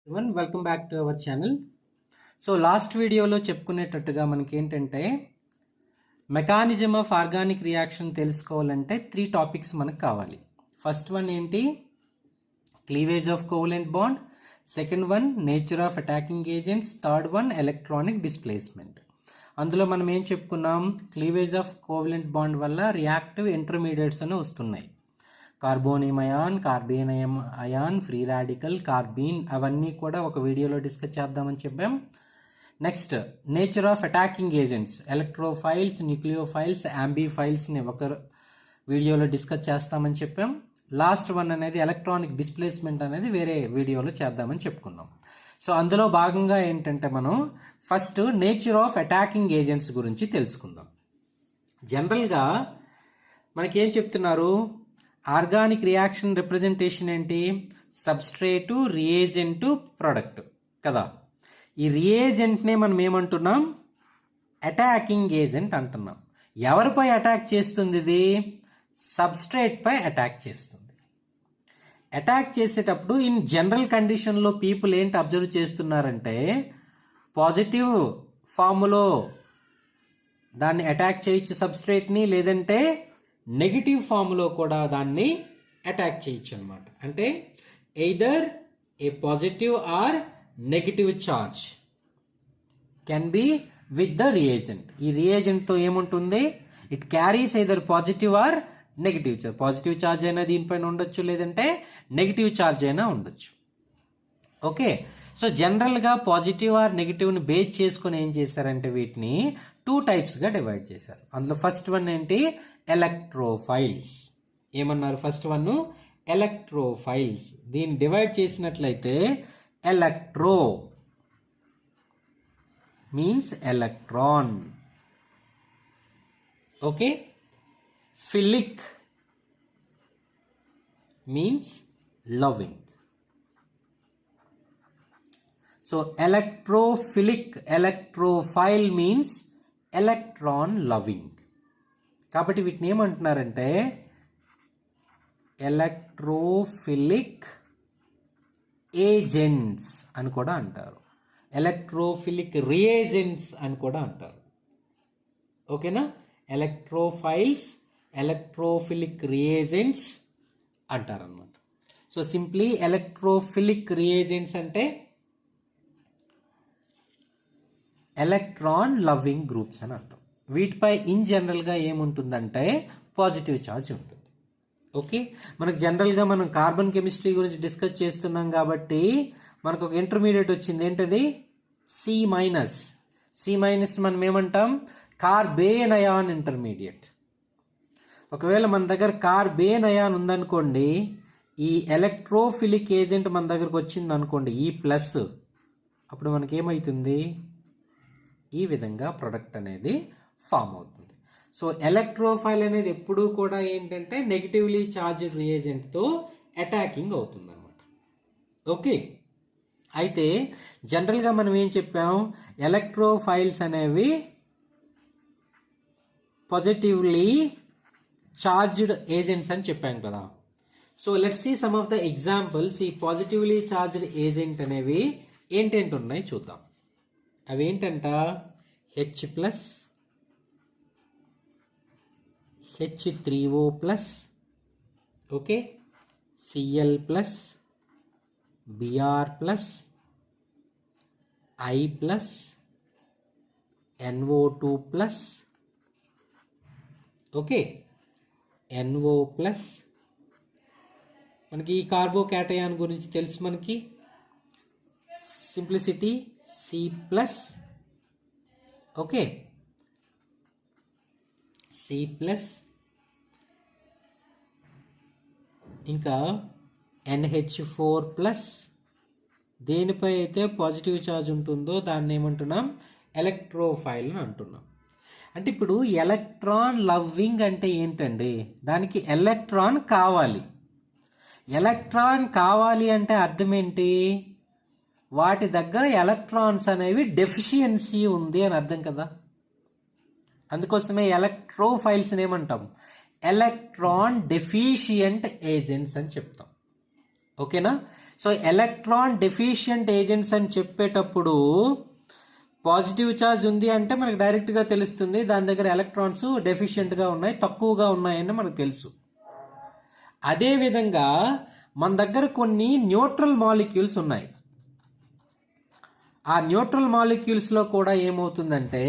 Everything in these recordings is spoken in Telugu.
Welcome back to our channel. So last వీడియోలో చెప్పుకునేటట్టుగా మనకి ఏంటంటే మెకానిజం ఆఫ్ ఆర్గానిక్ రియాక్షన్ తెలుసుకోవాలంటే 3 టాపిక్స్ మనకు కావాలి. ఫస్ట్ వన్ ఏంటి? Cleavage of covalent bond. Second one nature of attacking agents. Third one electronic displacement. అందులో మనం ఏం చెప్పుకున్నాం? క్లీవేజ్ ఆఫ్ కోవలెంట్ బాండ్ వల్ల రియాక్టివ్ ఇంటర్మీడియట్స్ అని వస్తున్నాయి. Carbonium ion, carbenium ion, free radical, carbene, అవన్నీ కూడా ఒక వీడియోలో డిస్కస్ చేద్దామని చెప్పాం. Next nature of attacking agents, electrophiles, nucleophiles, యాంబీఫైల్స్ని ఒక వీడియోలో డిస్కస్ చేస్తామని చెప్పాం. లాస్ట్ వన్ అనేది ఎలక్ట్రానిక్ డిస్ప్లేస్మెంట్ అనేది వేరే వీడియోలో చేద్దామని చెప్పుకున్నాం. సో అందులో భాగంగా ఏంటంటే మనం first nature of attacking agents గురించి తెలుసుకుందాం. జనరల్గా మనకేం చెప్తున్నారు? ఆర్గానిక్ రియాక్షన్ రిప్రజెంటేషన్ ఏంటి? సబ్స్ట్రేటు, రియేజెంటు, ప్రోడక్ట్ కదా. ఈ రియేజెంట్నే మనం ఏమంటున్నాం? అటాకింగ్ ఏజెంట్ అంటున్నాం. ఎవరిపై అటాక్ చేస్తుంది? ఇది సబ్స్ట్రేట్పై అటాక్ చేస్తుంది. అటాక్ చేసేటప్పుడు ఇన్ జనరల్ కండిషన్లో పీపుల్ ఏంటి అబ్జర్వ్ చేస్తున్నారంటే పాజిటివ్ ఫామ్లో దాన్ని అటాక్ చేయొచ్చు సబ్స్ట్రేట్ని, లేదంటే నెగిటివ్ ఫామ్లో కూడా దాన్ని అటాక్ చేయొచ్చు అనమాట. అంటే either a positive or negative charge can be with the reagent. ఈ రియేజెంట్తో ఏముంటుంది? It carries either positive or negative charge. Positive charge అయినా దీనిపైన ఉండొచ్చు, లేదంటే నెగిటివ్ ఛార్జ్ అయినా ఉండొచ్చు. ఓకే, సో జనరల్గా పాజిటివ్ ఆర్ నెగిటివ్ని బేస్ చేసుకుని ఏం చేశారంటే వీటిని 2 టైప్స్గా డివైడ్ చేశారు. అందులో ఫస్ట్ వన్ ఏంటి? ఎలక్ట్రోఫైల్స్. ఏమన్నారు? First one electrophiles. దీన్ని డివైడ్ చేసినట్లయితే electro means electron. Okay, philic means loving. So electrophilic, electrophile means electron loving. కాబట్టి వీటిని ఏమంటున్నారంటే ఎలక్ట్రోఫిలిక్ ఏజెంట్స్ అని కూడా అంటారు. ఎలక్ట్రోఫిలిక్ రియేజెంట్స్ అని కూడా అంటారు. ఓకేనా? ఎలక్ట్రోఫైల్స్, ఎలక్ట్రోఫిలిక్ రియేజెంట్స్ అంటారన్నమాట. సో సింప్లీ ఎలక్ట్రోఫిలిక్ రియేజెంట్స్ అంటే ఎలక్ట్రాన్ లవింగ్ గ్రూప్స్ అని అర్థం. వీటిపై ఇన్ జనరల్గా ఏముంటుందంటే పాజిటివ్ ఛార్జ్ ఉంటుంది. ఓకే, మనకు జనరల్గా మనం కార్బన్ కెమిస్ట్రీ గురించి డిస్కస్ చేస్తున్నాం కాబట్టి మనకు ఒక ఇంటర్మీడియట్ వచ్చింది. ఏంటది? C minus. సి మైనస్ మనం ఏమంటాం? కార్బేన్ అయాన్ ఇంటర్మీడియట్. ఒకవేళ మన దగ్గర కార్బేన్ అయాన్ ఉందనుకోండి, ఈ ఎలక్ట్రోఫిలిక్ ఏజెంట్ మన దగ్గరకు వచ్చింది అనుకోండి, ఈ ప్లస్, అప్పుడు మనకేమవుతుంది? ఈ విధంగా ప్రొడక్ట్ అనేది ఫామ్ అవుతుంది. సో ఎలక్ట్రోఫైల్ అనేది ఎప్పుడూ కూడా ఏంటంటే నెగిటివ్లీ ఛార్జ్డ్ రియేజెంట్తో అటాకింగ్ అవుతుంది అనమాట. ఓకే, అయితే జనరల్గా మనం ఏం చెప్పాం? ఎలక్ట్రోఫైల్స్ అనేవి పాజిటివ్లీ ఛార్జ్డ్ ఏజెంట్స్ అని చెప్పాం కదా. So let's see some of the examples. ఈ పాజిటివ్లీ ఛార్జ్డ్ ఏజెంట్ అనేవి ఏంటేంటి ఉన్నాయి చూద్దాం. అవేంటంట? H+, H3O+, okay, Cl+, Br+, I+, NO2+, okay, NO+. మనకి ఈ కార్బోకాటయాన్ గురించి తెలుసు మనకి. సింప్లిసిటీ C+, ఓకే, C+, ఇంకా NH4+. దేనిపై అయితే పాజిటివ్ ఛార్జ్ ఉంటుందో దాన్ని ఏమంటున్నాం? ఎలక్ట్రోఫైల్ అని అంటున్నాం. అంటే ఇప్పుడు ఎలక్ట్రాన్ లవ్వింగ్ అంటే ఏంటండి? దానికి ఎలక్ట్రాన్ కావాలి. ఎలక్ట్రాన్ కావాలి అంటే అర్థం ఏంటి? వాటి దగ్గర ఎలక్ట్రాన్స్ అనేవి డెఫిషియన్సీ ఉంది అని అర్థం కదా. అందుకోసమే ఎలక్ట్రోఫైల్స్ని ఏమంటాం? ఎలక్ట్రాన్ డెఫిషియంట్ ఏజెంట్స్ అని చెప్తాం. ఓకేనా? సో ఎలక్ట్రాన్ డెఫిషియంట్ ఏజెంట్స్ అని చెప్పేటప్పుడు పాజిటివ్ ఛార్జ్ ఉంది అంటే మనకు డైరెక్ట్గా తెలుస్తుంది దాని దగ్గర ఎలక్ట్రాన్స్ డెఫిషియెంట్గా ఉన్నాయి, తక్కువగా ఉన్నాయని మనకు తెలుసు. అదేవిధంగా మన దగ్గర కొన్ని న్యూట్రల్ మాలిక్యూల్స్ ఉన్నాయి. ఆ న్యూట్రల్ మాలిక్యూల్స్లో కూడా ఏమవుతుందంటే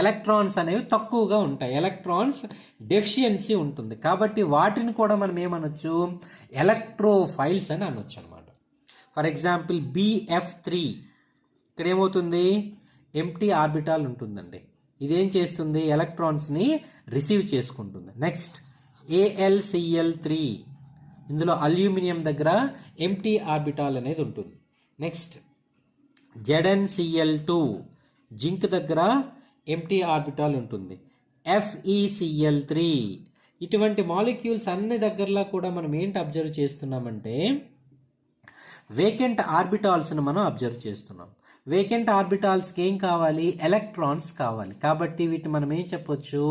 ఎలక్ట్రాన్స్ అనేవి తక్కువగా ఉంటాయి, ఎలక్ట్రాన్స్ డెఫిషియన్సీ ఉంటుంది. కాబట్టి వాటిని కూడా మనం ఏమనొచ్చు, ఎలక్ట్రోఫైల్స్ అని అనొచ్చు అనమాట. ఫర్ ఎగ్జాంపుల్ BF3 ఇక్కడ ఏమవుతుంది, ఎంప్టీ ఆర్బిటాల్ ఉంటుందండి. ఇదేం చేస్తుంది, ఎలక్ట్రాన్స్ని రిసీవ్ చేసుకుంటుంది. నెక్స్ట్ AlCl3, ఇందులో అల్యూమినియం దగ్గర ఎంప్టీ ఆర్బిటాల్ అనేది ఉంటుంది. నెక్స్ట్ ZnCl2, జింక్ దగ్గర ఎంప్టీ ఆర్బిటాల్ ఉంటుంది. FeCl3, ఇటువంటి మాలిక్యూల్స్ అన్ని దగ్గరలో కూడా మనం ఏంటి అబ్జర్వ్ చేస్తున్నామంటే వేకెంట్ ఆర్బిటాల్స్ని మనం అబ్జర్వ్ చేస్తున్నాం. వేకెంట్ ఆర్బిటాల్స్కి ఏం కావాలి, ఎలక్ట్రాన్స్ కావాలి. కాబట్టి వీటిని మనం ఏం చెప్పొచ్చు,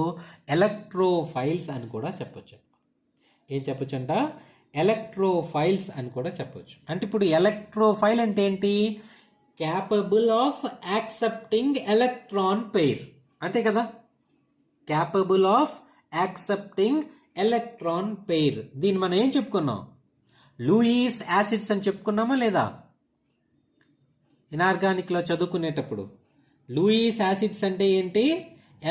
ఎలక్ట్రోఫైల్స్ అని కూడా చెప్పొచ్చు. ఏం చెప్పొచ్చు అంట, ఎలక్ట్రోఫైల్స్ అని కూడా చెప్పొచ్చు. అంటే ఇప్పుడు ఎలక్ట్రోఫైల్ అంటే ఏంటి, capable of accepting electron pair, అంతే కదా, capable of accepting electron pair. దీన్ని మనం ఏం చెప్పుకున్నాం, లూయిస్ యాసిడ్స్ అని చెప్పుకున్నామా లేదా ఇనార్గానిక్లో చదువుకునేటప్పుడు. లూయిస్ యాసిడ్స్ అంటే ఏంటి,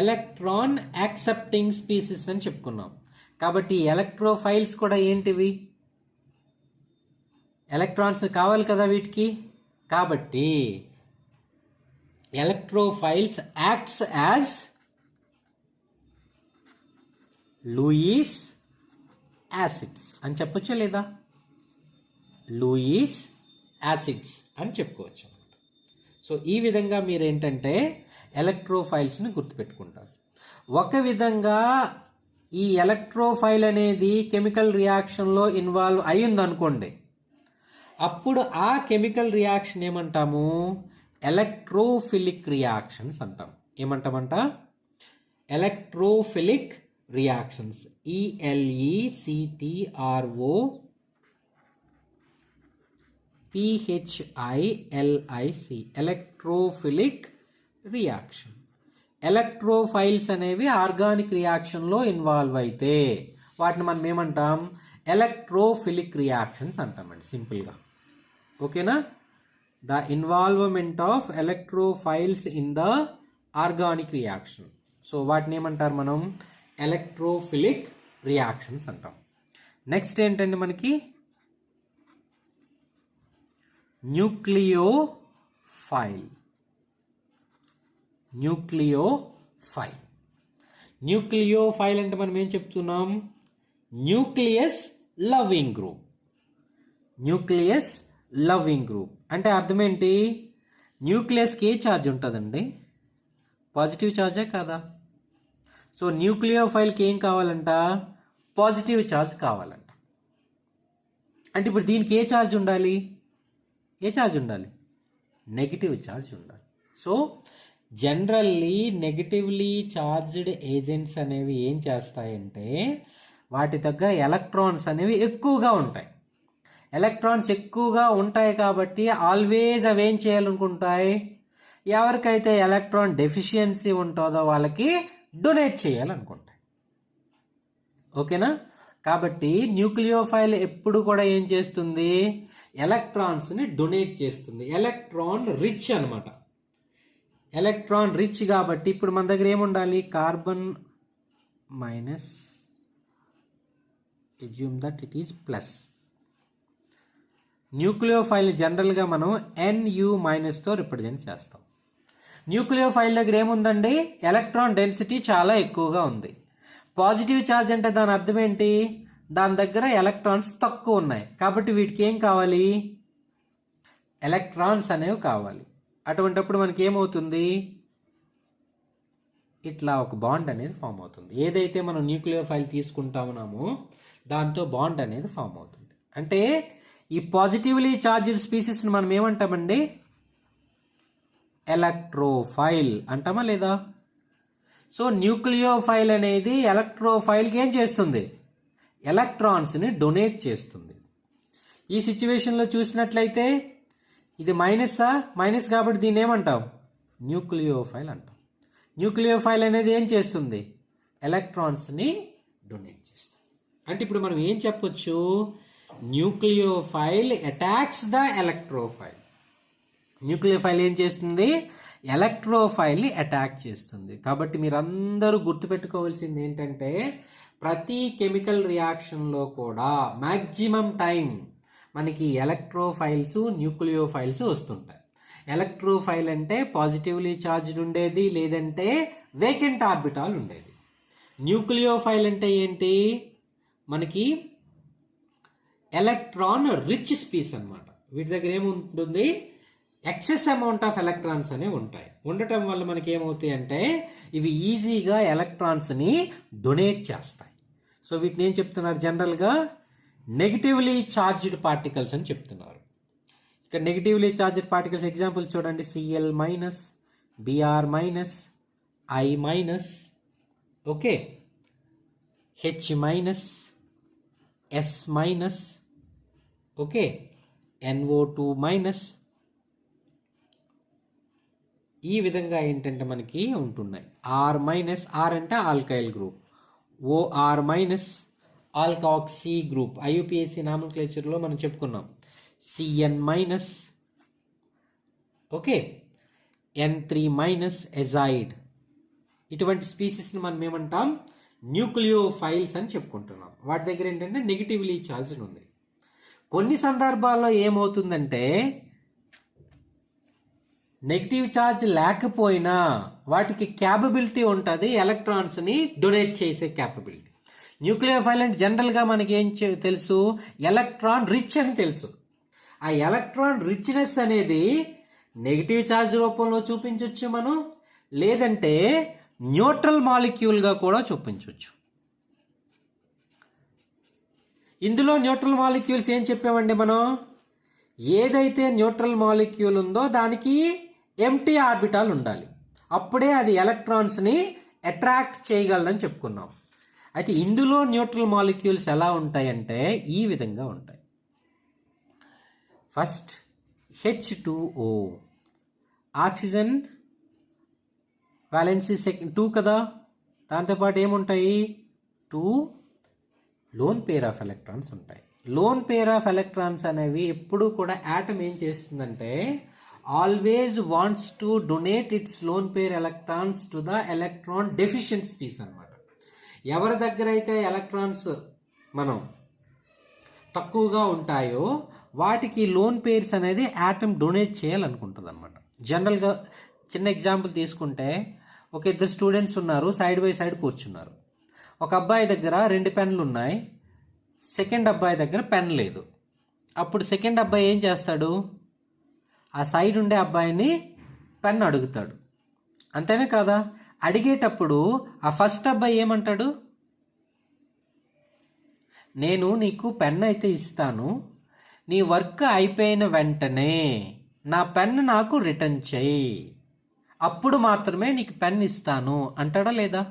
ఎలక్ట్రాన్ యాక్సెప్టింగ్ స్పీసీస్ అని చెప్పుకున్నాం. కాబట్టి ఎలక్ట్రోఫైల్స్ కూడా ఏంటివి, ఎలక్ట్రాన్స్ కావాలి కదా వీటికి. కాబట్టి electrophiles acts as Lewis acids అని చెప్పొచ్చా లేదా, లూయిస్ యాసిడ్స్ అని చెప్పుకోవచ్చు. సో ఈ విధంగా మీరు ఏంటంటే ఎలక్ట్రోఫైల్స్ని గుర్తుపెట్టుకుంటారు. ఒక విధంగా ఈ ఎలక్ట్రోఫైల్ అనేది కెమికల్ రియాక్షన్లో ఇన్వాల్వ్ అయ్యిందనుకోండి, అప్పుడు ఆ కెమికల్ రియాక్షన్ ఏమంటాము, ఎలక్ట్రోఫిలిక్ రియాక్షన్స్ అంటాం. ఏమంటామంట, electrophilic reactions. ELECTROPHILIC, electrophilic reaction. Electrophiles అనేవి ఆర్గానిక్ రియాక్షన్లో ఇన్వాల్వ్ అయితే వాటిని మనం ఏమంటాం, ఎలక్ట్రోఫిలిక్ రియాక్షన్స్ అంటామండి సింపుల్గా. ఓకేనా, the involvement of electrophiles in the organic reaction. So వాటిని ఏమంటారు మనం, ఎలక్ట్రోఫిలిక్ రియాక్షన్స్ అంటాం. నెక్స్ట్ ఏంటంటే మనకి న్యూక్లియోఫైల్. న్యూక్లియోఫైల్ అంటే మనం ఏం చెప్తున్నాం, nucleus loving group. Nucleus loving group అంటే అర్థం ఏంటి, న్యూక్లియస్కి ఏ ఛార్జ్ ఉంటుందండి, పాజిటివ్ ఛార్జే కదా. సో న్యూక్లియోఫైల్కి ఏం కావాలంట, పాజిటివ్ ఛార్జ్ కావాలంట. అంటే ఇప్పుడు దీనికి ఏ ఛార్జ్ ఉండాలి, నెగిటివ్ ఛార్జ్ ఉండాలి. So generally negatively charged agents అనేవి ఏం చేస్తాయంటే వాటి దగ్గర ఎలక్ట్రాన్స్ అనేవి ఎక్కువగా ఉంటాయి. ఎలక్ట్రాన్స్ ఎక్కువగా ఉంటాయి కాబట్టి ఆల్వేజ్ అవి ఏం చేయాలనుకుంటాయి, ఎవరికైతే ఎలక్ట్రాన్ డెఫిషియన్సీ ఉంటుందో వాళ్ళకి డొనేట్ చేయాలనుకుంటాయి. ఓకేనా, కాబట్టి న్యూక్లియోఫైల్ ఎప్పుడు కూడా ఏం చేస్తుంది, ఎలక్ట్రాన్స్ని డొనేట్ చేస్తుంది. ఎలక్ట్రాన్ రిచ్ అనమాట, ఎలక్ట్రాన్ రిచ్. కాబట్టి ఇప్పుడు మన దగ్గర ఏముండాలి, carbon minus, assume that it is plus. Nucleophile జనరల్గా మనం NU మైనస్తో రిప్రజెంట్ చేస్తాం. న్యూక్లియోఫైల్ దగ్గర ఏముందండి, ఎలక్ట్రాన్ డెన్సిటీ చాలా ఎక్కువగా ఉంది. పాజిటివ్ ఛార్జ్ అంటే దాని అర్థం ఏంటి, దాని దగ్గర ఎలక్ట్రాన్స్ తక్కువ ఉన్నాయి. కాబట్టి వీటికి ఏం కావాలి, ఎలక్ట్రాన్స్ అనేవి కావాలి. అటువంటిప్పుడు మనకి ఏమవుతుంది, ఇట్లా ఒక బాండ్ అనేది ఫామ్ అవుతుంది. ఏదైతే మనం న్యూక్లియోఫైల్ తీసుకుంటామో దాంతో బాండ్ అనేది ఫామ్ అవుతుంది. అంటే ఈ పాజిటివ్లీ చార్జ్డ్ స్పీసీస్ని మనం ఏమంటామండి, ఎలక్ట్రోఫైల్ అంటామా లేదా. సో న్యూక్లియోఫైల్ అనేది ఎలక్ట్రోఫైల్కి ఏం చేస్తుంది, ఎలక్ట్రాన్స్ని డొనేట్ చేస్తుంది. ఈ సిచ్యువేషన్లో చూసినట్లయితే ఇది మైనస్ కాబట్టి దీన్ని ఏమంటాం? న్యూక్లియోఫైల్ అంటాం. న్యూక్లియోఫైల్ అనేది ఏం చేస్తుంది? ఎలక్ట్రాన్స్ని డొనేట్ చేస్తుంది. అంటే ఇప్పుడు మనం ఏం చెప్పొచ్చు? Nucleophile attacks the electrophile. Nucleophile ఏం చేస్తుంది? ఎలక్ట్రోఫైల్ని అటాక్ చేస్తుంది. కాబట్టి మీరందరూ గుర్తుపెట్టుకోవాల్సింది ఏంటంటే ప్రతి కెమికల్ రియాక్షన్లో కూడా మ్యాక్సిమం టైం మనకి ఎలక్ట్రోఫైల్స్ న్యూక్లియోఫైల్స్ వస్తుంటాయి. ఎలక్ట్రోఫైల్ అంటే పాజిటివ్లీ ఛార్జ్డ్ ఉండేది, లేదంటే వేకెంట్ ఆర్బిటాల్ ఉండేది. న్యూక్లియోఫైల్ అంటే ఏంటి? మనకి ఎలక్ట్రాన్ రిచ్ స్పీస్ అన్నమాట. వీటి దగ్గర ఏముంటుంది? ఎక్సెస్ అమౌంట్ ఆఫ్ ఎలక్ట్రాన్స్ అనేవి ఉంటాయి. ఉండటం వల్ల మనకి ఏమవుతాయి అంటే ఇవి ఈజీగా ఎలక్ట్రాన్స్ని డొనేట్ చేస్తాయి. సో వీటిని ఏం చెప్తున్నారు? జనరల్గా నెగిటివ్లీ ఛార్జ్డ్ పార్టికల్స్ అని చెప్తున్నారు. ఇక్కడ నెగిటివ్లీ ఛార్జ్డ్ పార్టికల్స్ ఎగ్జాంపుల్ చూడండి. Cl minus, Br minus, I minus, okay, H minus, S minus, okay, NO2 minus. ఈ విధంగా ఏంటంటే మనకి ఉంటున్నాయి. R మైనస్, R అంటే alkyl group, OR minus alkoxy group. IUPAC నామన్క్లేచర్లో మనం చెప్పుకున్నాం. Cn minus, okay, N3 minus azide. ఇటువంటి స్పీసీస్ని మనం ఏమంటాం? న్యూక్లియోఫైల్స్ అని చెప్పుకుంటున్నాం. వాటి దగ్గర ఏంటంటే నెగిటివ్లీ ఛార్జ్డ్ ఉంది. కొన్ని సందర్భాల్లో ఏమవుతుందంటే నెగిటివ్ ఛార్జ్ లేకపోయినా వాటికి క్యాపబిలిటీ ఉంటుంది ఎలక్ట్రాన్స్ని డొనేట్ చేసే క్యాపబిలిటీ. న్యూక్లియోఫైల్ అంటే జనరల్గా మనకి ఏం తెలుసు? ఎలక్ట్రాన్ రిచ్ అని తెలుసు. ఆ ఎలక్ట్రాన్ రిచ్నెస్ అనేది నెగిటివ్ ఛార్జ్ రూపంలో చూపించవచ్చు మనం, లేదంటే న్యూట్రల్ మాలిక్యూల్గా కూడా చూపించవచ్చు. ఇందులో న్యూట్రల్ మాలిక్యూల్స్ ఏం చెప్పామండి మనం? ఏదైతే న్యూట్రల్ మాలిక్యూల్ ఉందో దానికి ఎంటీ ఆర్బిటాల్ ఉండాలి, అప్పుడే అది ఎలక్ట్రాన్స్ని అట్రాక్ట్ చేయగలదని చెప్పుకున్నాం. అయితే ఇందులో న్యూట్రల్ మాలిక్యూల్స్ ఎలా ఉంటాయంటే ఈ విధంగా ఉంటాయి. ఫస్ట్ H2O, ఆక్సిజన్ వ్యాలెన్సీ 2 కదా, దాంతోపాటు ఏముంటాయి? 2 లోన్ పేర్ ఆఫ్ ఎలక్ట్రాన్స్ ఉంటాయి. లోన్ పేర్ ఆఫ్ ఎలక్ట్రాన్స్ అనేవి ఎప్పుడూ కూడా యాటమ్ ఏం చేస్తుందంటే always wants to donate its lone pair electrons to the electron deficient species అనమాట. ఎవరి దగ్గర అయితే ఎలక్ట్రాన్స్ మనం తక్కువగా ఉంటాయో వాటికి లోన్ పేర్స్ అనేది యాటమ్ డొనేట్ చేయాలనుకుంటుంది అనమాట. జనరల్గా చిన్న ఎగ్జాంపుల్ తీసుకుంటే ఒక ఇద్దరు స్టూడెంట్స్ ఉన్నారు, సైడ్ బై సైడ్ కూర్చున్నారు. ఒక అబ్బాయి దగ్గర 2 పెన్నులు ఉన్నాయి, సెకండ్ అబ్బాయి దగ్గర పెన్ లేదు. అప్పుడు సెకండ్ అబ్బాయి ఏం చేస్తాడు? ఆ సైడ్ ఉండే అబ్బాయిని పెన్ అడుగుతాడు, అంతేనే కదా? అడిగేటప్పుడు ఆ ఫస్ట్ అబ్బాయి ఏమంటాడు? నేను నీకు పెన్ అయితే ఇస్తాను, నీ వర్క్ అయిపోయిన వెంటనే నా పెన్ నాకు రిటర్న్ చేయి, అప్పుడు మాత్రమే నీకు పెన్ ఇస్తాను అంటాడా లేదా?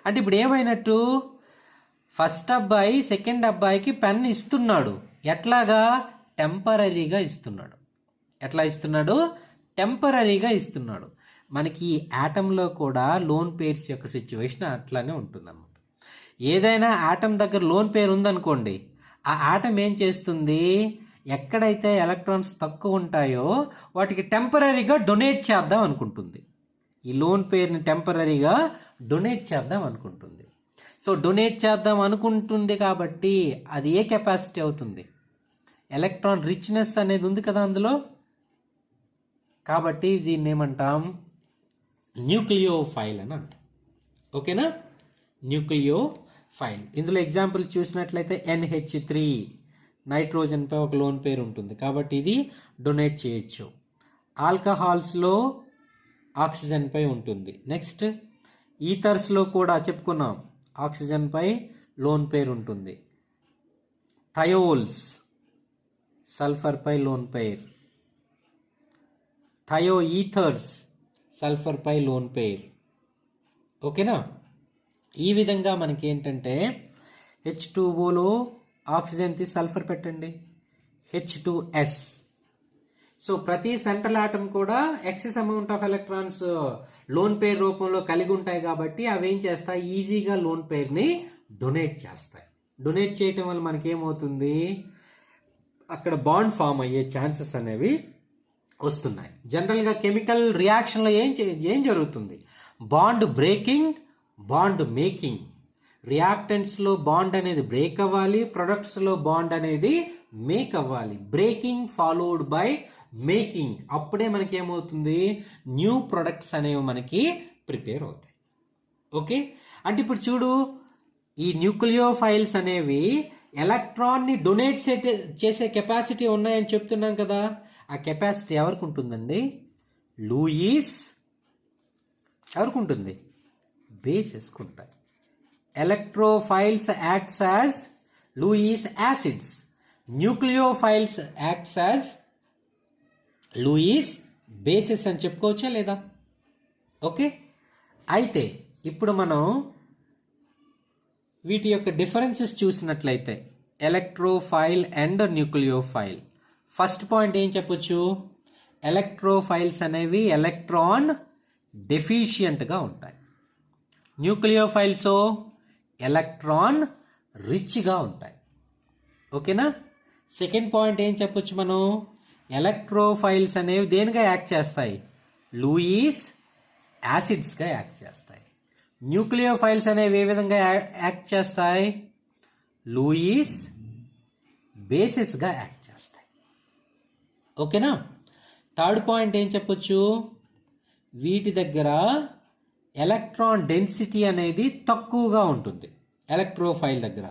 అంటే ఇప్పుడు ఏమైనట్టు? ఫస్ట్ అబ్బాయి సెకండ్ అబ్బాయికి పెన్ ఇస్తున్నాడు. ఎట్లాగా? టెంపరీగా ఇస్తున్నాడు. ఎట్లా ఇస్తున్నాడు? టెంపరీగా ఇస్తున్నాడు. మనకి ఈ యాటంలో కూడా లోన్ పేర్స్ యొక్క సిచ్యువేషన్ అట్లానే ఉంటుందన్నమాట. ఏదైనా యాటమ్ దగ్గర లోన్ పేరు ఉందనుకోండి, ఆ యాటమ్ ఏం చేస్తుంది? ఎక్కడైతే ఎలక్ట్రాన్స్ తక్కువ ఉంటాయో వాటికి టెంపరీగా డొనేట్ చేద్దాం అనుకుంటుంది. ఈ లోన్ పేరుని టెంపరీగా డొనేట్ చేద్దాం అనుకుంటుంది. సో డొనేట్ చేద్దాం అనుకుంటుంది కాబట్టి అది ఏ కెపాసిటీ అవుతుంది? ఎలక్ట్రాన్ రిచ్నెస్ అనేది ఉంది కదా అందులో. కాబట్టి దీన్ని ఏమంటాం? న్యూక్లియోఫైల్ అని అంటాం. ఓకేనా? న్యూక్లియోఫైల్. ఇందులో ఎగ్జాంపుల్ చూసినట్లయితే NH3 నైట్రోజన్పై ఒక లోన్ పేరు ఉంటుంది కాబట్టి ఇది డొనేట్ చేయొచ్చు. ఆల్కహాల్స్లో ఆక్సిజన్పై ఉంటుంది. నెక్స్ట్ ఈథర్స్లో కూడా చెప్పుకున్నాం, ఆక్సిజన్పై లోన్ పేరు ఉంటుంది. థయోల్స్ సల్ఫర్పై లోన్ పేర్, థయో ఈథర్స్ సల్ఫర్పై లోన్ పేర్. ఓకేనా? ఈ విధంగా మనకి ఏంటంటే H2Oలో ఆక్సిజన్ తీసి సల్ఫర్ పెట్టండి, H2S. సో ప్రతి సెంట్రల్ ఆటమ్ కూడా excess amount of electrons lone pair రూపంలో కలిగి ఉంటాయి కాబట్టి అవి ఏం చేస్తాయి, ఈజీగా లోన్ పేర్ని డొనేట్ చేస్తాయి. డొనేట్ చేయటం వల్ల మనకేమవుతుంది, అక్కడ బాండ్ ఫామ్ అయ్యే ఛాన్సెస్ అనేవి వస్తున్నాయి. జనరల్గా కెమికల్ రియాక్షన్లో ఏం జరుగుతుంది, బాండ్ బ్రేకింగ్, బాండ్ మేకింగ్. రియాక్టెంట్స్లో బాండ్ అనేది బ్రేక్ అవ్వాలి, ప్రొడక్ట్స్లో బాండ్ అనేది మేక్ అవ్వాలి. Breaking followed by making. అప్పుడే మనకి ఏమవుతుంది, న్యూ ప్రొడక్ట్స్ అనేవి మనకి ప్రిపేర్ అవుతాయి. ఓకే, అంటే ఇప్పుడు చూడు, ఈ న్యూక్లియోఫైల్స్ అనేవి ఎలక్ట్రాన్ని డొనేట్ చేసే కెపాసిటీ ఉన్నాయని చెప్తున్నాం కదా. ఆ కెపాసిటీ ఎవరికి ఉంటుందండి, లూయిస్ ఎవరికి ఉంటుంది, బేసెస్కి ఉంటాయి. Electrophiles acts as Lewis acids, nucleophiles acts as Lewis bases అని చెప్పుకోవచ్చా లేదా. ఓకే, అయితే ఇప్పుడు మనం వీటి యొక్క డిఫరెన్సెస్ చూసినట్లయితే electrophile and nucleophile. First point ఏం చెప్పొచ్చు, ఎలక్ట్రోఫైల్స్ అనేవి ఎలక్ట్రాన్ డెఫిషియంట్గా ఉంటాయి, న్యూక్లియోఫైల్స్ ఎలక్ట్రాన్ రిచ్గా ఉంటాయి. ఓకేనా. సెకండ్ పాయింట్ ఏం చెప్పొచ్చు మనం, ఎలక్ట్రోఫైల్స్ అనేవి దేనిగా యాక్ట్ చేస్తాయి, లూయిస్ యాసిడ్స్గా యాక్ట్ చేస్తాయి. న్యూక్లియోఫైల్స్ అనేవి ఏ విధంగా యాక్ట్ చేస్తాయి, లూయిస్ బేసెస్గా యాక్ట్ చేస్తాయి. ఓకేనా. థర్డ్ పాయింట్ ఏం చెప్పొచ్చు, వీటి దగ్గర ఎలక్ట్రాన్ డెన్సిటీ అనేది తక్కువగా ఉంటుంది ఎలక్ట్రోఫైల్ దగ్గర.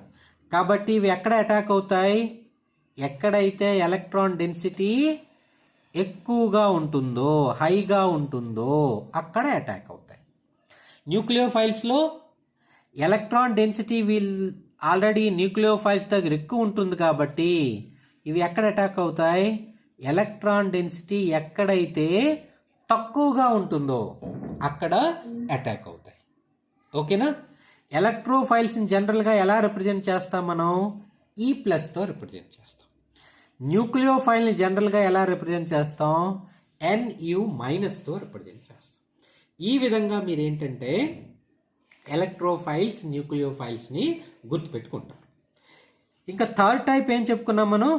కాబట్టి ఇవి ఎక్కడ అటాక్ అవుతాయి, ఎక్కడైతే ఎలక్ట్రాన్ డెన్సిటీ ఎక్కువగా ఉంటుందో, హైగా ఉంటుందో అక్కడ అటాక్ అవుతాయి. న్యూక్లియోఫైల్స్లో ఎలక్ట్రాన్ డెన్సిటీ ఆల్రెడీ న్యూక్లియోఫైల్స్ దగ్గర ఎక్కువ ఉంటుంది కాబట్టి ఇవి ఎక్కడ అటాక్ అవుతాయి, ఎలక్ట్రాన్ డెన్సిటీ ఎక్కడైతే తక్కువగా ఉంటుందో అక్కడ అటాక్ అవుతాయి. ఓకేనా. ఎలక్ట్రోఫైల్స్ని జనరల్గా ఎలా రిప్రజెంట్ చేస్తాం మనం, E+తో రిప్రజెంట్ చేస్తాం. న్యూక్లియోఫైల్ని జనరల్గా ఎలా రిప్రజెంట్ చేస్తాం, Nu-తో రిప్రజెంట్ చేస్తాం. ఈ విధంగా మీరు ఏంటంటే ఎలక్ట్రోఫైల్స్, న్యూక్లియోఫైల్స్ని గుర్తుపెట్టుకుంటారు. ఇంకా థర్డ్ టైప్ ఏం చెప్పుకున్నాం మనం,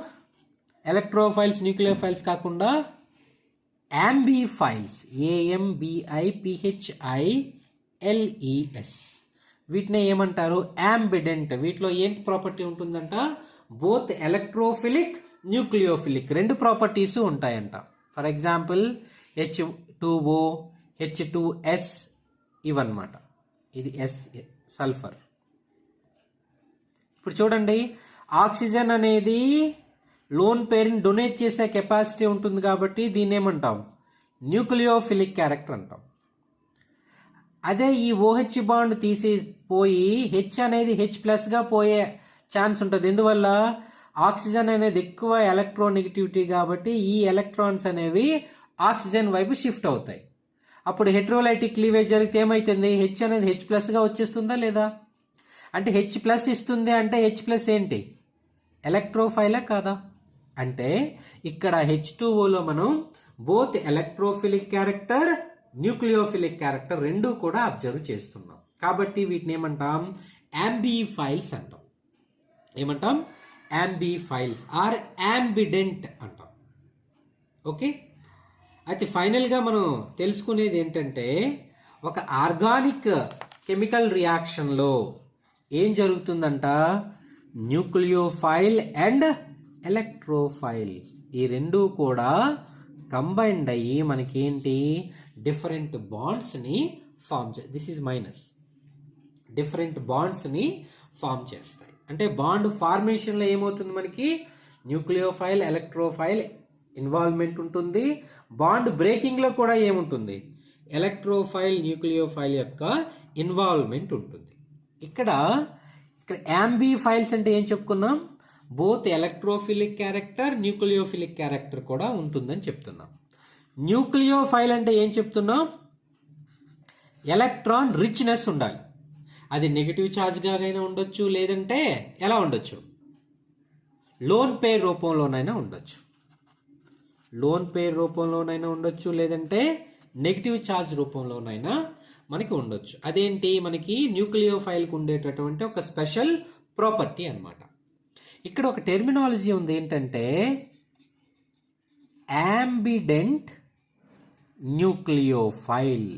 ఎలక్ట్రోఫైల్స్, న్యూక్లియోఫైల్స్ కాకుండా యాంబిఫైల్స్, AMBIPHILES. వీటిని ఏమంటారు, యాంబిడెంట్. వీటిలో ఏంటి ప్రాపర్టీ ఉంటుందంట, బోత్ ఎలక్ట్రోఫిలిక్, న్యూక్లియోఫిలిక్ రెండు ప్రాపర్టీస్ ఉంటాయంట. ఫర్ ఎగ్జాంపుల్ H2O, H2S ఇవన్నమాట. ఇది S సల్ఫర్. ఇప్పుడు చూడండి, ఆక్సిజన్ అనేది లోన్ పేరుని డొనేట్ చేసే కెపాసిటీ ఉంటుంది కాబట్టి దీన్ని ఏమంటాం, న్యూక్లియోఫిలిక్ క్యారెక్టర్ అంటాం. అదే ఈ OH బాండ్ తీసిపోయి H అనేది H+గా పోయే ఛాన్స్ ఉంటుంది. ఎందువల్ల, ఆక్సిజన్ అనేది ఎక్కువ ఎలక్ట్రోనెగటివిటీ కాబట్టి ఈ ఎలక్ట్రాన్స్ అనేవి ఆక్సిజన్ వైపు షిఫ్ట్ అవుతాయి. అప్పుడు హెట్రోలైటిక్ క్లీవేజ్ జరిగితే ఏమవుతుంది, H అనేది H+గా వచ్చేస్తుందా లేదా. అంటే H+ ఇస్తుంది అంటే H+ ఏంటి, ఎలక్ట్రోఫైలా కాదా. అంటే ఇక్కడ H2Oలో మనం both electrophilic character, nucleophilic character రెండూ కూడా అబ్జర్వ్ చేస్తున్నాం. కాబట్టి వీటిని ఏమంటాం, యాంబిఫైల్స్ అంటాం. ఏమంటాం, యాంబిఫైల్స్ ఆర్ యాంబిడెంట్ అంటాం. ఓకే. అయితే ఫైనల్గా మనం తెలుసుకునేది ఏంటంటే, ఒక ఆర్గానిక్ కెమికల్ రియాక్షన్లో ఏం జరుగుతుందంట, న్యూక్లియోఫైల్ అండ్ ఎలక్ట్రోఫైల్ ఈ రెండూ కూడా కంబైన్డ్ అయ్యి మనకేంటి, డిఫరెంట్ బాండ్స్ని form this is minus, different బాండ్స్ని ఫామ్ చేస్తాయి. అంటే బాండ్ ఫార్మేషన్లో ఏమవుతుంది, మనకి న్యూక్లియోఫైల్, ఎలక్ట్రోఫైల్ ఇన్వాల్వ్మెంట్ ఉంటుంది. బాండ్ బ్రేకింగ్లో కూడా ఏముంటుంది, ఎలక్ట్రోఫైల్, న్యూక్లియోఫైల్ యొక్క ఇన్వాల్వ్మెంట్ ఉంటుంది. ఇక్కడ యాంబిఫైల్స్ అంటే ఏం చెప్పుకున్నాం, both electrophilic character, nucleophilic character కూడా ఉంటుందని చెప్తున్నాం. న్యూక్లియోఫైల్ అంటే ఏం చెప్తున్నాం, ఎలక్ట్రాన్ రిచ్నెస్ ఉండాలి. అది నెగిటివ్ ఛార్జ్గా అయినా ఉండొచ్చు, లేదంటే ఎలా ఉండొచ్చు, లోన్ పేర్ రూపంలోనైనా ఉండొచ్చు, లోన్ పేర్ రూపంలోనైనా ఉండొచ్చు, లేదంటే నెగిటివ్ ఛార్జ్ రూపంలోనైనా మనకి ఉండొచ్చు. అదేంటి, మనకి న్యూక్లియోఫైల్కి ఉండేటటువంటి ఒక స్పెషల్ ప్రాపర్టీ అన్నమాట. ఇక్కడ ఒక టెర్మినాలజీ ఉంది, ఏంటంటే యాంబిడెంట్ న్యూక్లియోఫైల్.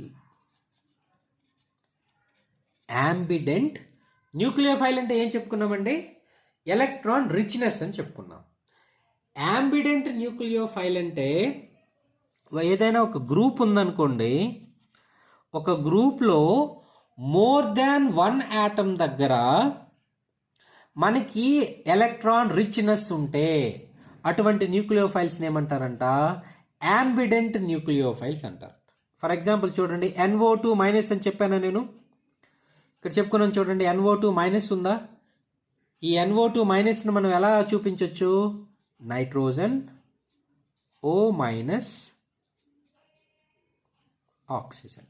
యాంబిడెంట్ న్యూక్లియోఫైల్ అంటే ఏం చెప్పుకున్నామండి, ఎలక్ట్రాన్ రిచ్నెస్ అని చెప్పుకున్నాం. యాంబిడెంట్ న్యూక్లియోఫైల్ అంటే ఏదైనా ఒక గ్రూప్ ఉందనుకోండి, ఒక గ్రూప్లో మోర్ దాన్ 1 ఆటమ్ దగ్గర మనకి ఎలక్ట్రాన్ రిచ్నెస్ ఉంటే అటువంటి న్యూక్లియోఫైల్స్ని ఏమంటారంట, యాంబిడెంట్ న్యూక్లియోఫైల్స్ అంటారు. ఫర్ ఎగ్జాంపుల్ చూడండి, NO2 మైనస్ అని చెప్పాను నేను, ఇక్కడ చెప్పుకున్నాను చూడండి, NO2 మైనస్ ఉందా? ఈ NO2 మైనస్ని మనం ఎలా చూపించవచ్చు, నైట్రోజన్ O మైనస్ ఆక్సిజన్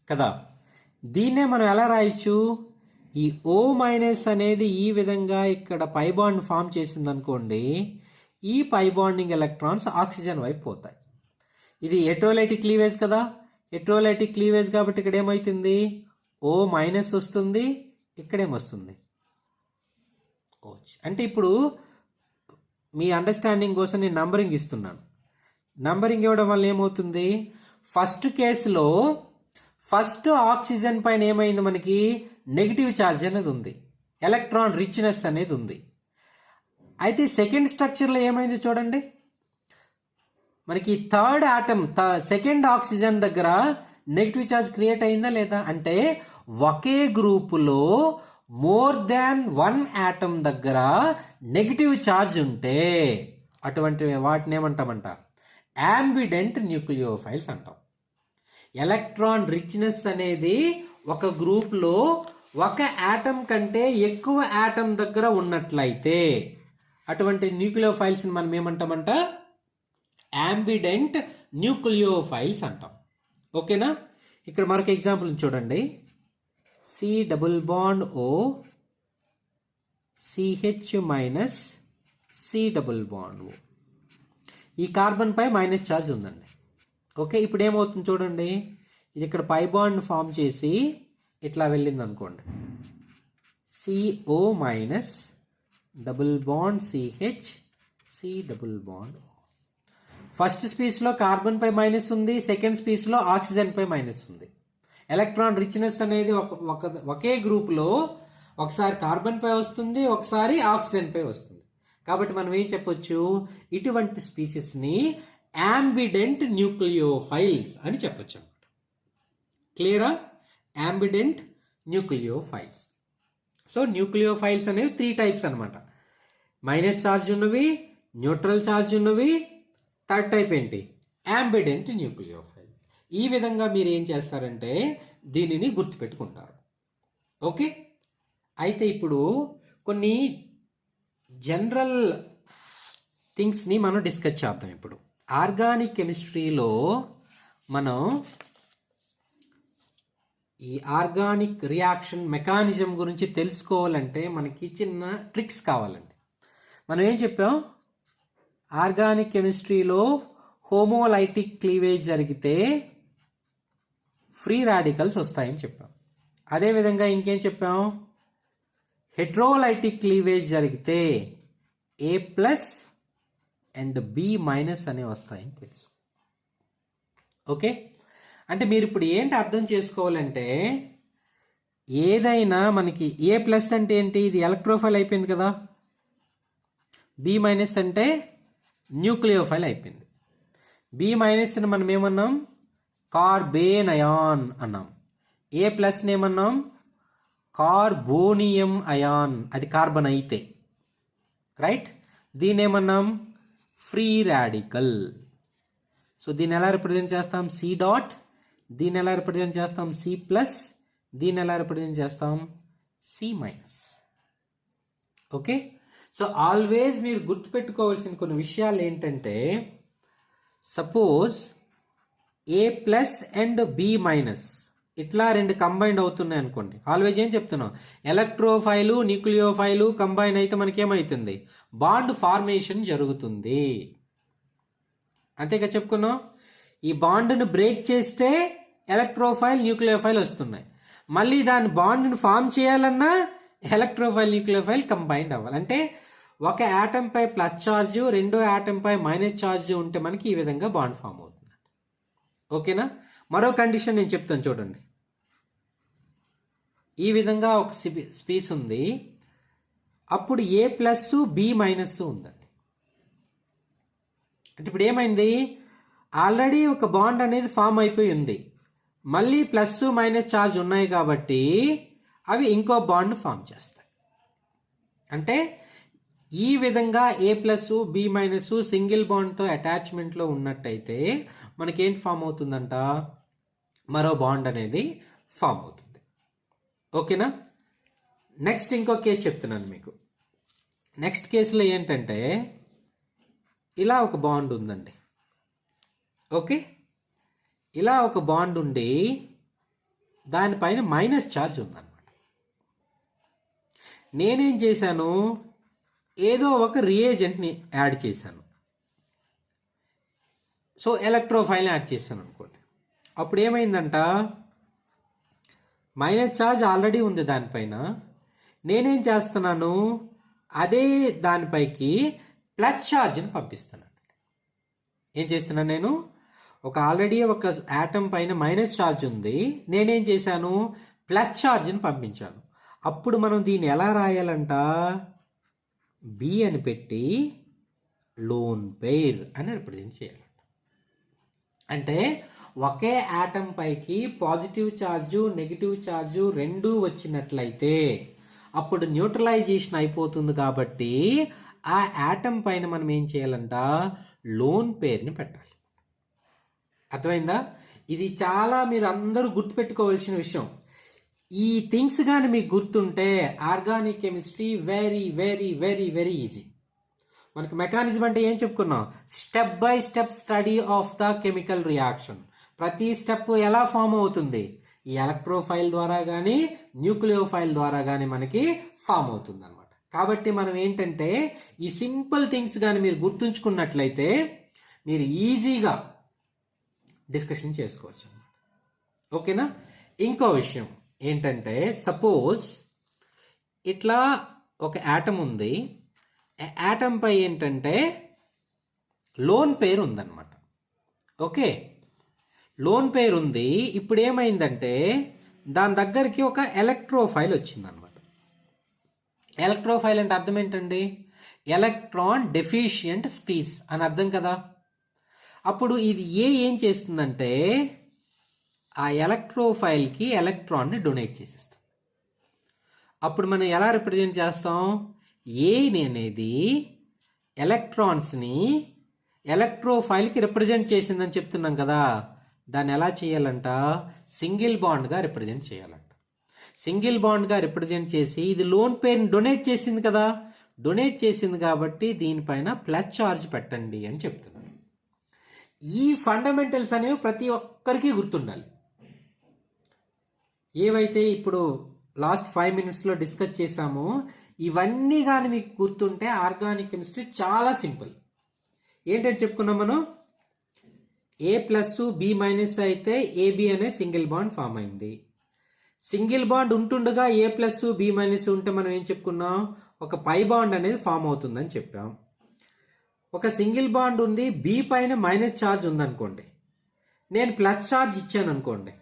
కదా. దీన్నే మనం ఎలా రాయొచ్చు, ఈ O మైనస్ అనేది ఈ విధంగా ఇక్కడ పై బాండ్ ఫామ్ చేసింది అనుకోండి, ఈ పై బాండింగ్ ఎలక్ట్రాన్స్ ఆక్సిజన్ వైపు పోతాయి. ఇది హెట్రోలైటిక్ క్లీవేజ్ కదా, హెట్రోలైటిక్ క్లీవేజ్ కాబట్టి ఇక్కడ ఏమవుతుంది, O మైనస్ వస్తుంది, ఇక్కడేమొస్తుంది OH. అంటే ఇప్పుడు మీ అండర్స్టాండింగ్ కోసం నేను నంబరింగ్ ఇస్తున్నాను. నంబరింగ్ ఇవ్వడం వల్ల ఏమవుతుంది, ఫస్ట్ కేసులో ఫస్ట్ ఆక్సిజన్ పైన ఏమైంది, మనకి నెగిటివ్ ఛార్జ్ అనేది ఉంది, ఎలక్ట్రాన్ రిచ్నెస్ అనేది ఉంది. అయితే సెకండ్ స్ట్రక్చర్లో ఏమైంది చూడండి, మనకి థర్డ్ ఆటమ్ సెకండ్ ఆక్సిజన్ దగ్గర నెగిటివ్ ఛార్జ్ క్రియేట్ అయిందా లేదా, అంటే ఒకే గ్రూపులో మోర్ దాన్ 1 ఆటమ్ దగ్గర నెగిటివ్ ఛార్జ్ ఉంటే అటువంటి వాటిని ఏమంటామంట, యాంబిడెంట్ న్యూక్లియోఫైల్స్ అంటాం. ఎలక్ట్రాన్ రిచ్నెస్ అనేది ఒక గ్రూప్లో ఒక ఆటమ్ కంటే ఎక్కువ ఆటమ్ దగ్గర ఉన్నట్లయితే అటువంటి న్యూక్లియోఫైల్స్ని మనం ఏమంటామంట, యాంబిడెంట్ న్యూక్లియోఫైల్స్ అంటాం. ఓకేనా. ఇక్కడ మరొక ఎగ్జాంపుల్ చూడండి, C double bond O CH minus C double bond O. ఈ కార్బన్ పై మైనస్ ఛార్జ్ ఉందండి. ఓకే, ఇప్పుడు ఏమవుతుంది చూడండి, ఇది ఇక్కడ పై బాండ్ ఫామ్ చేసి ఇట్లా వెళ్ళింది అనుకోండి, CO minus double bond CH C double bond O. First స్పీస్లో కార్బన్ పై మైనస్ ఉంది, సెకండ్ స్పీస్లో ఆక్సిజన్ పై మైనస్ ఉంది. ఎలక్ట్రాన్ రిచ్నెస్ అనేది ఒకే గ్రూప్లో ఒకసారి కార్బన్ పై వస్తుంది, ఒకసారి ఆక్సిజన్ పై వస్తుంది. కాబట్టి మనం ఏం చెప్పొచ్చు, ఇటువంటి స్పీసెస్ని యాంబిడెంట్ న్యూక్లియోఫైల్స్ అని చెప్పొచ్చు అన్నమాట. క్లియరా, యాంబిడెంట్ న్యూక్లియోఫైల్స్. సో న్యూక్లియోఫైల్స్ అనేవి 3 టైప్స్ అనమాట, మైనస్ ఛార్జ్ ఉన్నవి, న్యూట్రల్ ఛార్జ్ ఉన్నవి, థర్డ్ టైప్ ఏంటి, యాంబిడెంట్ న్యూక్లియోఫైల్. ఈ విధంగా మీరు ఏం చేస్తారంటే దీనిని గుర్తుపెట్టుకుంటారు. ఓకే, అయితే ఇప్పుడు కొన్ని జనరల్ థింగ్స్ని మనం డిస్కస్ చేద్దాం. ఇప్పుడు ఆర్గానిక్ కెమిస్ట్రీలో మనం ఈ ఆర్గానిక్ రియాక్షన్ మెకానిజం గురించి తెలుసుకోవాలంటే మనకి చిన్న ట్రిక్స్ కావాలండి. మనం ఏం చెప్పాం, ఆర్గానిక్ కెమిస్ట్రీలో హోమోలైటిక్ క్లీవేజ్ జరిగితే ఫ్రీ రాడికల్స్ వస్తాయని చెప్పాం. అదేవిధంగా ఇంకేం చెప్పాం, హెట్రోలైటిక్ క్లీవేజ్ జరిగితే A+ అండ్ B- అనే వస్తాయని తెలుసు. ఓకే, అంటే మీరు ఇప్పుడు ఏంటి అర్థం చేసుకోవాలంటే, ఏదైనా మనకి A+ అంటే ఏంటి, ఇది ఎలక్ట్రోఫైల్ అయిపోయింది కదా, B- అంటే న్యూక్లియోఫైల్ అయిపోయింది. B- మనం ఏమన్నాం, కార్బేన్ అయాన్ అన్నాం. A+ ఏమన్నాం, కార్బోనియం అయాన్, అది కార్బన్ అయితే, రైట్. దీని ఏమన్నాం, ఫ్రీ రాడికల్. సో దీన్ని ఎలా రిప్రజెంట్ చేస్తాం, C., దీన్ని ఎలా రిప్రజెంట్ చేస్తాం, C+, దీన్ని ఎలా రిప్రజెంట్ చేస్తాం, C-. ఓకే, సో ఆల్వేస్ మీరు గుర్తుపెట్టుకోవాల్సిన కొన్ని విషయాలు ఏంటంటే, సపోజ్ A+ అండ్ B-, ఇట్లా రెండు కంబైండ్ అవుతున్నాయి అనుకోండి, ఆల్వేజ్ ఏం చెప్తున్నాం, ఎలక్ట్రోఫైలు న్యూక్లియోఫైలు కంబైన్ అయితే మనకేమవుతుంది, బాండ్ ఫార్మేషన్ జరుగుతుంది. అంతేగా చెప్పుకున్నాం. ఈ బాండ్ను బ్రేక్ చేస్తే ఎలక్ట్రోఫైల్ న్యూక్లియోఫైల్ వస్తున్నాయి. మళ్ళీ దాని బాండ్ను ఫామ్ చేయాలన్నా ఎలక్ట్రోఫైల్ న్యూక్లియోఫైల్ కంబైండ్ అవ్వాలి. అంటే ఒక యాటమ్ పై ప్లస్ ఛార్జ్, రెండో యాటమ్ పై మైనస్ ఛార్జ్ ఉంటే మనకి ఈ విధంగా బాండ్ ఫామ్ అవుతుంది. ఓకేనా. మరో కండిషన్ నేను చెప్తాను చూడండి. ఈ విధంగా ఒక స్పీస్ ఉంది, అప్పుడు ఏ ప్లస్ బి మైనస్ ఉందండి. అంటే ఇప్పుడు ఏమైంది, ఆల్రెడీ ఒక బాండ్ అనేది ఫామ్ అయిపోయి ఉంది, మళ్ళీ ప్లస్ మైనస్ ఛార్జ్ ఉన్నాయి కాబట్టి అవి ఇంకో బాండ్ ఫామ్ చేస్తాయి. అంటే ఈ విధంగా ఏ ప్లస్ బి మైనస్ సింగిల్ బాండ్తో అటాచ్మెంట్లో ఉన్నట్టయితే మనకేంటి ఫామ్ అవుతుందంట, మరో బాండ్ అనేది ఫామ్ అవుతుంది. ఓకేనా. నెక్స్ట్ ఇంకో కేసు చెప్తున్నాను మీకు. నెక్స్ట్ కేసులో ఏంటంటే ఇలా ఒక బాండ్ ఉందండి. ఓకే, ఇలా ఒక బాండ్ ఉండి దానిపైన మైనస్ ఛార్జ్ ఉందన్నమాట. నేనేం చేశాను, ఏదో ఒక రియేజెంట్ని యాడ్ చేశాను. సో ఎలక్ట్రోఫైల్ని యాడ్ చేశాను అనుకోండి. అప్పుడు ఏమైందంట, మైనస్ ఛార్జ్ ఆల్రెడీ ఉంది దానిపైన, నేనేం చేస్తున్నాను, అదే దానిపైకి ప్లస్ ఛార్జ్ని పంపిస్తున్నాను. ఏం చేస్తున్నాను, నేను ఆల్రెడీ ఒక యాటమ్ పైన మైనస్ ఛార్జ్ ఉంది, నేనేం చేశాను, ప్లస్ ఛార్జ్ని పంపించాను. అప్పుడు మనం దీన్ని ఎలా రాయాలంట, బి అని పెట్టి లోన్ పెయిర్ అని రిప్రజెంట్ చేయాలంట. అంటే ఒకే యాటమ్ పైకి పాజిటివ్ ఛార్జు నెగిటివ్ ఛార్జు రెండూ వచ్చినట్లయితే అప్పుడు న్యూట్రలైజేషన్ అయిపోతుంది. కాబట్టి ఆ యాటమ్ పైన మనం ఏం చేయాలంట, లోన్ పెయిర్ని పెట్టాలి. అర్థమైందా. ఇది చాలా మీరు అందరూ గుర్తుపెట్టుకోవాల్సిన విషయం. ఈ థింగ్స్ కానీ మీకు గుర్తుంటే organic chemistry very very very very easy. మనకి మెకానిజం అంటే ఏం చెప్పుకున్నాం, step by step study of the chemical reaction. ప్రతి స్టెప్ ఎలా ఫామ్ అవుతుంది, ఈ ఎలక్ట్రోఫైల్ ద్వారా కానీ న్యూక్లియోఫైల్ ద్వారా కానీ మనకి ఫామ్ అవుతుంది అనమాట. కాబట్టి మనం ఏంటంటే ఈ సింపుల్ థింగ్స్ కానీ మీరు గుర్తుంచుకున్నట్లయితే మీరు ఈజీగా డిస్కషన్ చేసుకోవచ్చు అన్నమాట. ఓకేనా. ఇంకో విషయం ఏంటంటే, సపోజ్ ఇట్లా ఒక యాటమ్ ఉంది, యాటమ్ పై ఏంటంటే లోన్ పెయిర్ ఉందన్నమాట. ఓకే, లోన్ పెయిర్ ఉంది. ఇప్పుడు ఏమైందంటే దాని దగ్గరికి ఒక ఎలక్ట్రోఫైల్ వచ్చిందనమాట. ఎలక్ట్రోఫైల్ అంటే అర్థం ఏంటండి, ఎలక్ట్రాన్ డెఫిషియంట్ స్పీస్ అని అర్థం కదా. అప్పుడు ఇది ఏం చేస్తుందంటే ఆ ఎలక్ట్రోఫైల్కి ఎలక్ట్రాన్ని డొనేట్ చేసేస్తాం. అప్పుడు మనం ఎలా రిప్రజెంట్ చేస్తాం, ఏ అనేది ఎలక్ట్రాన్స్ని ఎలక్ట్రోఫైల్కి రిప్రజెంట్ చేసిందని చెప్తున్నాం కదా. దాన్ని ఎలా చేయాలంట, సింగిల్ బాండ్గా రిప్రజెంట్ చేయాలంట. సింగిల్ బాండ్గా రిప్రజెంట్ చేసి ఇది లోన్ పెయిర్ని డొనేట్ చేసింది కదా, డొనేట్ చేసింది కాబట్టి దీనిపైన ప్లస్ ఛార్జ్ పెట్టండి అని చెప్తున్నాను. ఈ ఫండమెంటల్స్ అనేవి ప్రతి ఒక్కరికి గుర్తుండాలి. ఏవైతే ఇప్పుడు లాస్ట్ 5 minutesలో డిస్కస్ చేసామో ఇవన్నీ కానీ మీకు గుర్తుంటే ఆర్గానిక్ కెమిస్ట్రీ చాలా సింపుల్. ఏంటంటే చెప్పుకున్నాం మనం, ఏ ప్లస్ బి మైనస్ అయితే ఏబి అనే సింగిల్ బాండ్ ఫామ్ అయింది. సింగిల్ బాండ్ ఉంటుండగా ఏ ప్లస్ బి మైనస్ ఉంటే మనం ఏం చెప్పుకున్నాం, ఒక పై బాండ్ అనేది ఫామ్ అవుతుందని చెప్పాం. ఒక సింగిల్ బాండ్ ఉంది, బి పైన మైనస్ ఛార్జ్ ఉందనుకోండి, నేను ప్లస్ ఛార్జ్ ఇచ్చాను అనుకోండి,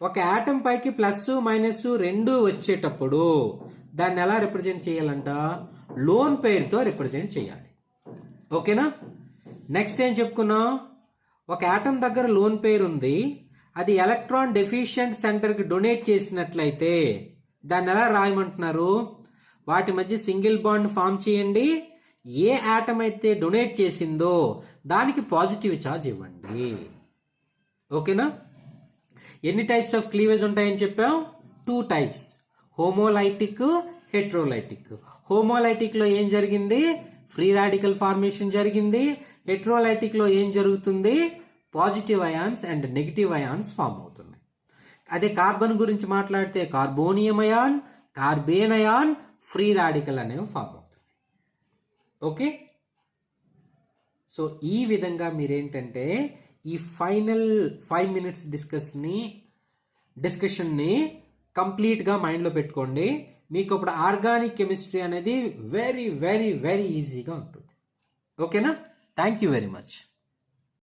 ఒక యాటమ్ పైకి ప్లస్ మైనస్ రెండు వచ్చేటప్పుడు దాన్ని ఎలా రిప్రజెంట్ చేయాలంట, లోన్ పెయిర్తో రిప్రజెంట్ చేయాలి. ఓకేనా. నెక్స్ట్ ఏం చెప్పుకున్నాం, ఒక యాటమ్ దగ్గర లోన్ పెయిర్ ఉంది, అది ఎలక్ట్రాన్ డెఫిషియంట్ సెంటర్కి డొనేట్ చేసినట్లయితే దాన్ని ఎలా రాయమంటున్నారు, వాటి మధ్య సింగిల్ బాండ్ ఫామ్ చేయండి, ఏ యాటమ్ అయితే డొనేట్ చేసిందో దానికి పాజిటివ్ ఛార్జ్ ఇవ్వండి. ఓకేనా. ఎన్ని టైప్స్ ఆఫ్ క్లీవేజ్ ఉంటాయని చెప్పాం, 2 types, హోమోలైటిక్, హెట్రోలైటిక్. హోమోలైటిక్లో ఏం జరిగింది, ఫ్రీ రాడికల్ ఫార్మేషన్ జరిగింది. హెట్రోలైటిక్లో ఏం జరుగుతుంది, positive ions and negative ions form అవుతున్నాయి. అదే కార్బన్ గురించి మాట్లాడితే carbonium ion, carbene ion, free radical అనేవి ఫామ్ అవుతుంది. ఓకే, సో ఈ విధంగా మీరేంటంటే ఈ ఫైనల్ 5 minutes డిస్కషన్ని కంప్లీట్గా మైండ్లో పెట్టుకోండి. మీకు ఇప్పుడు ఆర్గానిక్ కెమిస్ట్రీ అనేది వెరీ వెరీ వెరీ ఈజీగా ఉంటుంది. ఓకేనా? Thank you very much.